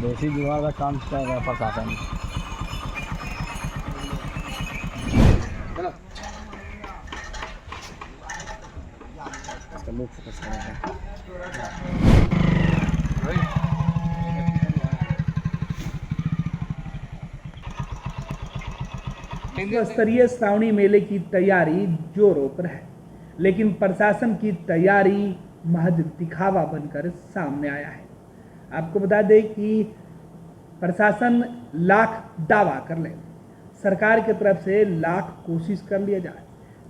देसी जुगाड़ का काम कर रहा है प्रशासन। इसका मुख फोकस कर रहा है। विश्व स्तरीय श्रावणी मेले की तैयारी जोरों पर है, लेकिन प्रशासन की तैयारी महज दिखावा बनकर सामने आया है। आपको बता दें कि प्रशासन लाख दावा कर ले, सरकार की तरफ से लाख कोशिश कर लिया जाए,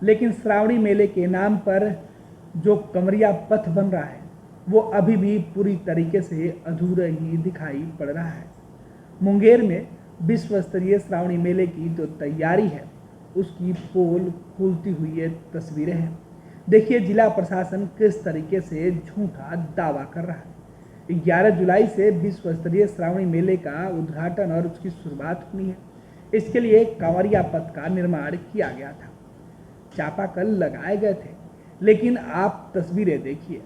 लेकिन श्रावणी मेले के नाम पर जो कमरिया पथ बन रहा है वो अभी भी पूरी तरीके से अधूरा ही दिखाई पड़ रहा है। मुंगेर में विश्व स्तरीय श्रावणी मेले की जो तैयारी है उसकी पोल खुलती हुई ये तस्वीरें हैं। देखिए जिला प्रशासन किस तरीके से झूठा दावा कर रहा है। 11 जुलाई से विश्व स्तरीय श्रावणी मेले का उद्घाटन और उसकी शुरुआत होनी है। इसके लिए कांवरिया पथ का निर्माण किया गया था, चापाकल लगाए गए थे, लेकिन आप तस्वीरें देखिए,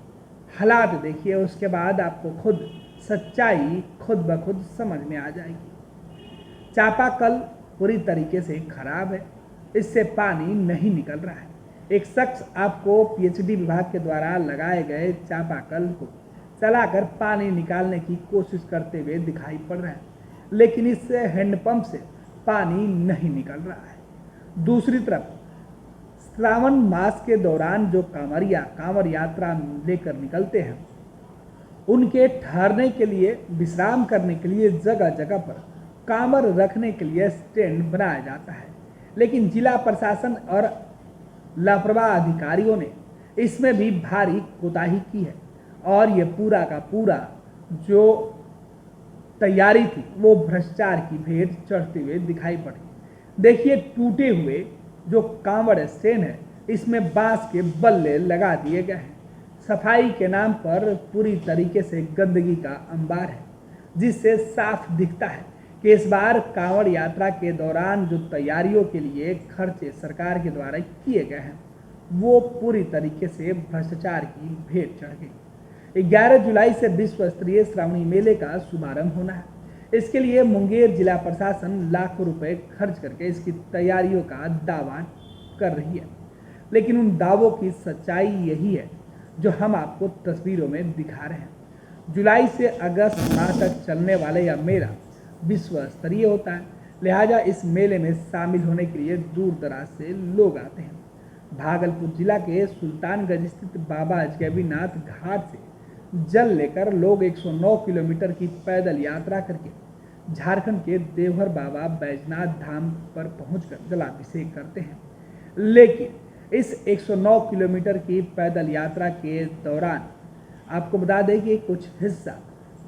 हालात देखिए, उसके बाद आपको खुद सच्चाई खुद ब खुद समझ में आ जाएगी। चापाकल पूरी तरीके से खराब है, इससे पानी नहीं निकल रहा है। एक शख्स आपको पीएचडी विभाग के द्वारा लगाए गए चापाकल को चलाकर पानी निकालने की कोशिश करते हुए दिखाई पड़ रहा है, लेकिन इस हैंडपंप से पानी नहीं निकल रहा है। दूसरी तरफ श्रावण मास के दौरान जो कांवर यात्रा लेकर निकलते हैं, उनके ठहरने के लिए, विश्राम करने के लिए जगह जगह पर कांवर रखने के लिए स्टैंड बनाया जाता है, लेकिन जिला प्रशासन और लापरवाह अधिकारियों ने इसमें भी भारी कोताही की है और ये पूरा का पूरा जो तैयारी थी वो भ्रष्टाचार की भेंट चढ़ते हुए दिखाई पड़ी। देखिए टूटे हुए जो कांवड़ स्टैंड है, इसमें बांस के बल्ले लगा दिए गए हैं। सफाई के नाम पर पूरी तरीके से गंदगी का अंबार है, जिससे साफ दिखता है कि इस बार कांवड़ यात्रा के दौरान जो तैयारियों के लिए खर्चे सरकार के द्वारा किए गए हैं वो पूरी तरीके से भ्रष्टाचार की भेंट चढ़ गई। 11 जुलाई से विश्व स्तरीय श्रावणी मेले का शुभारंभ होना है। इसके लिए मुंगेर जिला प्रशासन लाखों रुपए खर्च करके इसकी तैयारियों का दावा कर रही है, लेकिन उन दावों की सच्चाई यही है जो हम आपको तस्वीरों में दिखा रहे हैं। जुलाई से अगस्त माह तक चलने वाला यह मेला विश्व स्तरीय होता है, लिहाजा इस मेले में शामिल होने के लिए दूर दराज से लोग आते हैं। भागलपुर जिला के सुल्तानगंज स्थित बाबा अजगैबीनाथ घाट से जल लेकर लोग 109 किलोमीटर की पैदल यात्रा करके झारखंड के देवघर बाबा बैजनाथ धाम पर पहुंचकर जलाभिषेक करते हैं, लेकिन इस 109 किलोमीटर की पैदल यात्रा के दौरान आपको बता दें कि कुछ हिस्सा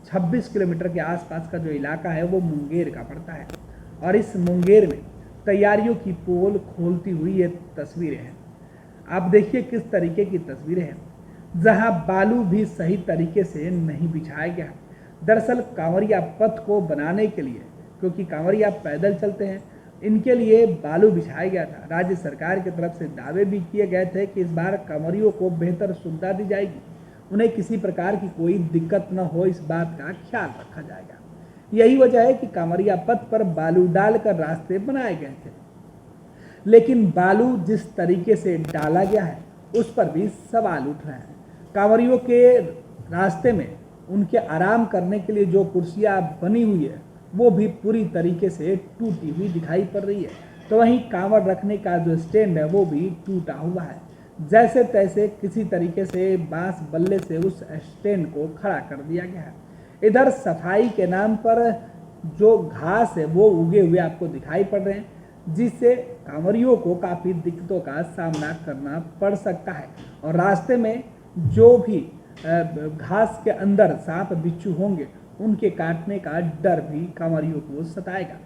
26 किलोमीटर के आसपास का जो इलाका है वो मुंगेर का पड़ता है, और इस मुंगेर में तैयारियों की पोल खोलती हुई ये तस्वीरें हैं। आप देखिए किस तरीके की तस्वीरें हैं, जहां बालू भी सही तरीके से नहीं बिछाया गया। दरअसल कांवरिया पथ को बनाने के लिए, क्योंकि कांवरिया पैदल चलते हैं, इनके लिए बालू बिछाया गया था। राज्य सरकार की तरफ से दावे भी किए गए थे कि इस बार कांवरियों को बेहतर सुविधा दी जाएगी, उन्हें किसी प्रकार की कोई दिक्कत न हो, इस बात का ख्याल रखा जाएगा। यही वजह है कि कांवरिया पथ पर बालू डालकर रास्ते बनाए गए थे, लेकिन बालू जिस तरीके से डाला गया है उस पर भी सवाल उठ रहे हैं। कांवरियों के रास्ते में उनके आराम करने के लिए जो कुर्सियां बनी हुई है वो भी पूरी तरीके से टूटी हुई दिखाई पड़ रही है, तो वहीं कांवड़ रखने का जो स्टैंड है वो भी टूटा हुआ है। जैसे तैसे किसी तरीके से बांस बल्ले से उस स्टैंड को खड़ा कर दिया गया है। इधर सफाई के नाम पर जो घास है वो उगे हुए आपको दिखाई पड़ रहे हैं, जिससे कांवरियों को काफ़ी दिक्कतों का सामना करना पड़ सकता है, और रास्ते में जो भी घास के अंदर सांप बिच्छू होंगे उनके काटने का डर भी कांवरियों को सताएगा।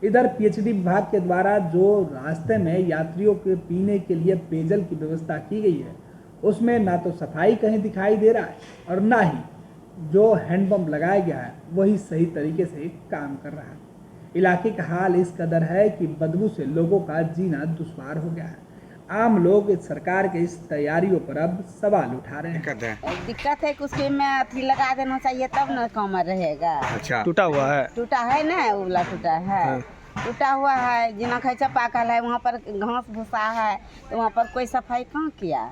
इधर पीएचडी विभाग के द्वारा जो रास्ते में यात्रियों के पीने के लिए पेयजल की व्यवस्था की गई है उसमें ना तो सफाई कहीं दिखाई दे रहा है और ना ही जो हैंडपंप लगाया गया है वही सही तरीके से काम कर रहा है। इलाके का हाल इस कदर है कि बदबू से लोगों का जीना दुश्वार हो गया है। आम लोग इस सरकार के इस तैयारियों पर अब सवाल उठा रहे हैं। दिक्कत है कि उसके में अथी लगा देना चाहिए तब न कमर रहेगा। अच्छा, टूटा हुआ है। टूटा है ना, उबला टूटा है, टूटा हुआ है। जिना खैचा पाकल है वहाँ पर घास भूसा है, तो वहाँ पर कोई सफाई कहाँ किया।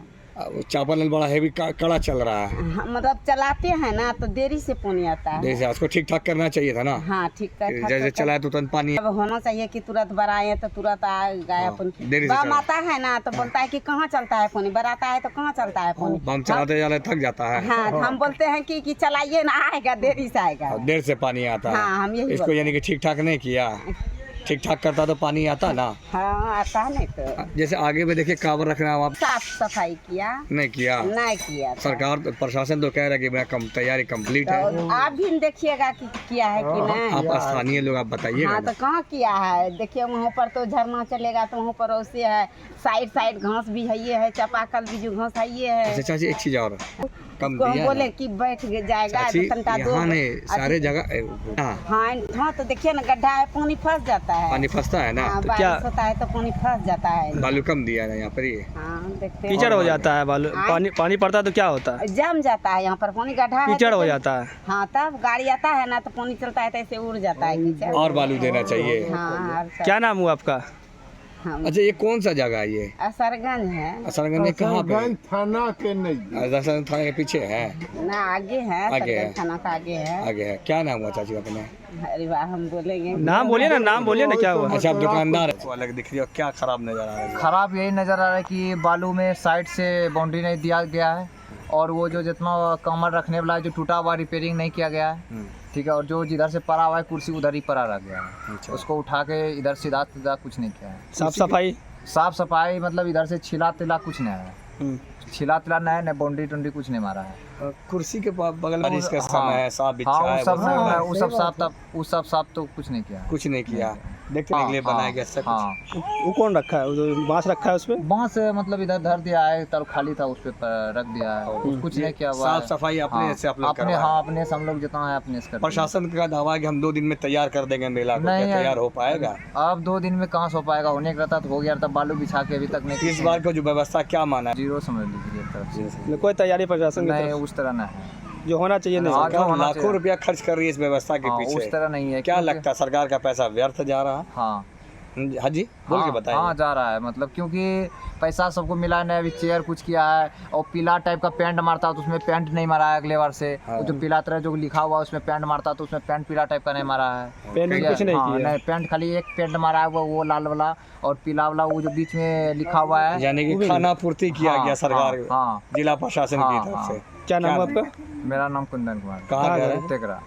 चापानल बड़ा हैवी कड़ा चल रहा है। हाँ, मतलब चलाते हैं ना तो देरी से पानी आता है। जैसे उसको ठीक ठाक करना चाहिए था ना। हाँ ठीक है, जैसे चलाए तो तुरंत पानी अब होना चाहिए कि तुरंत बराए तो तुरंत आ गया पानी। देरी से बम आता है ना तो बोलता है कि कहाँ चलता है पानी, बराता है तो कहाँ चलता है पानी। बम चलाते चलाते थक जाता है। हाँ, हम बोलते हैं कि चलाइए ना, आएगा देरी से आएगा। देर से पानी आता है। हाँ, हम यही इसको यानी कि ठीक ठाक नहीं किया। ठीक ठाक करता तो पानी आता ना। हाँ आता नहीं तो। जैसे आगे में देखिए कावर रखना आप साफ सफाई किया नहीं किया। नहीं किया था। सरकार प्रशासन तो कह रहा है कि मेरा तैयारी कंप्लीट है। तो आप भी देखिएगा कि किया है कि नहीं। आप स्थानीय लोग आप बताइएगा हाँ ना। तो कहाँ किया है, देखिए वहाँ पर तो झरना चलेगा तो वहाँ पर वैसे है, साइड घास भी है, ये है चापाकल भी जो घास है ये है। अच्छा चाची, एक चीज और कम उसको हम दिया बोले ना। कि बैठ जाएगा चाची, तो तनका दो। यहाँ नहीं सारे जगह हाँ, हाँ तो देखिए ना गड्ढा है, पानी फंस जाता है। पानी फंसता है ना। हाँ, तो बारिश क्या- होता है तो पानी फंस जाता है। बालू कम दिया ना यहाँ पर ये। हाँ देखते हैं। कीचड़ हो जाता है, बालू पानी पड़ता है तो क्या होता है? जम जाता है यहाँ पर पानी, गड्ढा है कीचड़ तो हो जाता है। हाँ तब गाड़ी आता है ना तो पानी चलता है तो ऐसे उड़ जाता है कीचड़। और बालू देना चाहिए। हाँ और सब- क्या नाम हुआ आपका? हम अच्छा, ये कौन सा जगह है ये? असरगंज है असरगंज में कहाँ पे? थाना के नहीं। असरगंज थाने के पीछे है। ना, आगे है, आगे है। सरगंज थाना का आगे है। आगे है। क्या नाम हुआ चाची अपने? अरे वाह, हम बोलेंगे नाम बोलिए ना, नाम बोलिए ना, क्या हुआ? अच्छा, आप दुकानदार है। अलग दिख रही है, क्या खराब नजर आ रहा है? खराब यही नज़र आ रहा है कि बालू में साइड से बाउंड्री नहीं दिया गया है, और वो जो जितना कमर रखने वाला है जो टूटा हुआ रिपेयरिंग नहीं किया गया है। ठीक है, और जो जिधर से पड़ा हुआ है कुर्सी उधर ही पड़ा रह गया है। अच्छा। उसको उठा के इधर सीधा कुछ नहीं किया है। साफ सफाई मतलब इधर से छिला तिला कुछ नहीं है, छिला तिला नहीं है, बाउंड्री टुंड्री कुछ नहीं मारा है। कुर्सी के बगल में इसका हाँ, समय है, साफ बिछा हाँ, है, वो सब साफ तो कुछ नहीं किया है। कुछ नहीं किया। देखते के लिए बनाया गया सब कुछ। हाँ, वो कौन रखा है? वो जो बांस रखा है उसपे? बांस मतलब इधर धर दिया है, तब खाली था उस पे रख दिया है, कुछ नहीं किया हुआ साफ है। सफाई अपने से आप लोग अपने करवाएं। हाँ अपने से हम लोग जितना है अपने से करते हैं। प्रशासन का दावा है कि हम 2 दिन में तैयार कर देंगे मेला को। नहीं क्या है। तैयार हो पाएगा? अब 2 दिन में कहाँ से हो पाएगा, होने का रहता तो हो गया, तब बालू बिछा के अभी तक नहीं। इस बार का जो व्यवस्था क्या माना है? जीरो समझ लीजिए एक तरफ से। कोई तैयारी प्रशासन की नहीं तरफ उस तरह नहीं है, जो होना चाहिए नहीं? हाँ, सरकार होना लाखों चाहिए। रुपया खर्च कर रही है इस व्यवस्था के हाँ, पीछे। उस तरह नहीं है। क्या क्योंकि- लगता है सरकार का पैसा व्यर्थ जा रहा है? हाँ हाँ जी, बोल के हाँ, बताइए। हाँ जा रहा है, मतलब क्योंकि पैसा सबको मिला है, अभी चेयर कुछ किया है, और पीला टाइप का पेंट मारता है तो उसमें पेंट नहीं मारा है अगले बार से। हाँ। वो जो पीला तरह जो लिखा हुआ है उसमें पेंट मारता तो उसमें पेंट पीला टाइप का नहीं मारा है। पेंट ठीक है? कुछ नहीं हाँ, किया। नहीं, पेंट खाली एक पेंट मारा है, वो लाल वाला, और पीला वाला वो जो बीच में लिखा हुआ है। यानी कि खाना पूर्ति किया हाँ, गया सरकार हाँ, जिला प्रशासन की हाँ, तरफ हाँ। से। क्या नाम है आपका? मेरा नाम कुंदन कुमार। कहाँ घर है? तेगरा,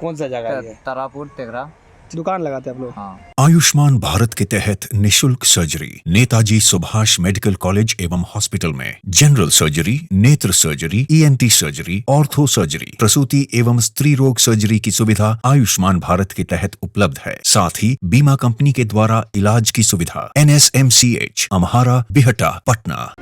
कौन सा जगह है ये? तारापुर तेगरा। दुकान लगाते हैं आप लोग? हाँ। आयुष्मान भारत के तहत निशुल्क surgery Netaji Subhash medical college एवं हॉस्पिटल में जनरल सर्जरी, नेत्र surgery, ENT surgery, ortho surgery, प्रसूति एवं स्त्री रोग सर्जरी की सुविधा आयुष्मान भारत के तहत उपलब्ध है। साथ ही बीमा कंपनी के द्वारा इलाज की सुविधा। NSMCH, अम्हारा, बिहटा, पटना।